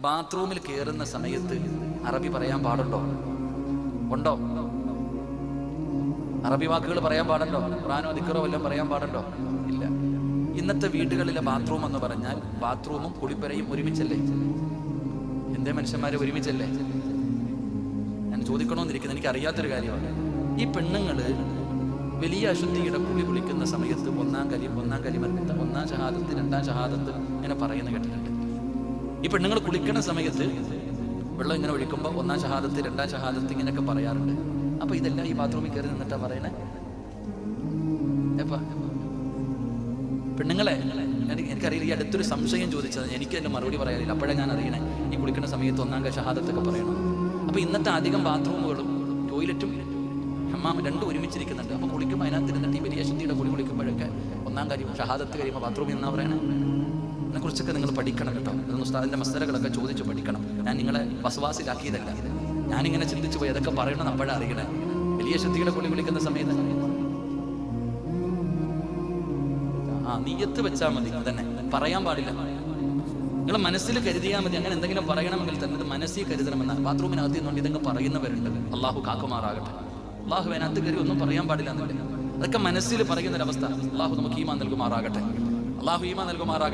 ബാത്റൂമിൽ കയറുന്ന സമയത്ത് അറബി പറയാൻ പാടുണ്ടോ? ഉണ്ടോ? അറബി വാക്കുകൾ പറയാൻ പാടുണ്ടോ? ഖുർആനോ ദിക്റോ വല്ലതും പറയാൻ പാടുണ്ടോ? ഇല്ല. ഇന്നത്തെ വീടുകളിലെ ബാത്റൂം എന്ന് പറഞ്ഞാൽ ബാത്റൂമും കുളിപ്പരയും ഒരുമിച്ചല്ലേ? എന്തേ മനുഷ്യന്മാരെ ഒരുമിച്ചല്ലേ? ഞാൻ ചോദിക്കണമെന്നിരിക്കുന്നത് എനിക്ക് അറിയാത്തൊരു കാര്യമാണ്. ഈ പെണ്ണുങ്ങള് വലിയ അശുദ്ധിയുടെ കുളിക്കുന്ന സമയത്ത് ഒന്നാം ഷഹാദത്ത്, രണ്ടാം ഷഹാദത്ത് ഇങ്ങനെ പറയുന്ന കേട്ടിട്ടുണ്ട്. ഈ പെണ്ണുങ്ങൾ കുളിക്കണ സമയത്ത് വെള്ളം ഇങ്ങനെ ഒഴിക്കുമ്പോൾ ഒന്നാം ഷഹാദത്ത്, രണ്ടാം ഷഹാദത്ത് ഇങ്ങനെയൊക്കെ പറയാറുണ്ട്. അപ്പൊ ഇതെല്ലാം ഈ ബാത്റൂമിൽ കയറി നിന്നിട്ടാ പറയണേ? പെണ്ണുങ്ങളെ എനിക്കറിയില്ല. ഈ അടുത്തൊരു സംശയം ചോദിച്ചത് എനിക്ക് അതിന്റെ മറുപടി പറയാറില്ല. അപ്പോഴേ ഞാൻ അറിയണേ ഈ കുളിക്കുന്ന സമയത്ത് ഒന്നാം ഷഹാദത്തൊക്കെ പറയണം. അപ്പൊ ഇന്നത്തെ അധികം ബാത്റൂമുകളും ടോയ്ലറ്റും ഹമ്മാം രണ്ടും ഒരുമിച്ചിരിക്കുന്നുണ്ട്. അപ്പൊ കുളിക്കുമ്പോൾ അതിനകത്ത് ഇരുന്നിട്ട് ഈ വലിയ ശുദ്ധിയുടെ കുളിക്കുമ്പോഴൊക്കെ ഒന്നാം കാര്യം ഷഹാദത്ത് കഴിയുമ്പോൾ ബാത്റൂമിൽ എന്നാ പറയണേ? അതിനെക്കുറിച്ചൊക്കെ നിങ്ങൾ പഠിക്കണം കേട്ടോ. അതിന്റെ മസലകളൊക്കെ ചോദിച്ച് പഠിക്കണം. ഞാൻ നിങ്ങളെ വസ്വാസിലാക്കിയതല്ല. ഞാനിങ്ങനെ ചിന്തിച്ചു പോയി അതൊക്കെ പറയണം. അപ്പോഴേ അറിയണേ വലിയ ശുദ്ധിയുടെ കുളിക്കുന്ന സമയത്ത് നീയത്ത് വെച്ചാൽ മതി. തന്നെ പറയാൻ പാടില്ല. നിങ്ങൾ മനസ്സിൽ കരുതിയാൽ മതി. അങ്ങനെ എന്തെങ്കിലും പറയണമെങ്കിൽ തന്നെ ഇത് മനസ്സിൽ കരുതണമെന്നാണ്. ബാത്റൂമിനകത്ത് നിന്നുകൊണ്ട് ഇതൊക്കെ പറയുന്നവരുണ്ട്. അള്ളാഹു കാക്കുമാറാകട്ടെ. അള്ളാഹു അതിനകത്ത് കയറി ഒന്നും പറയാൻ പാടില്ല എന്നില്ല. അതൊക്കെ മനസ്സിൽ പറയുന്നൊരവസ്ഥ. അള്ളാഹു നമുക്ക് ഈമാൻ നൽകുമാറാകട്ടെ. അള്ളാഹു ഈമാൻ നൽകുമാറാകട്ടെ.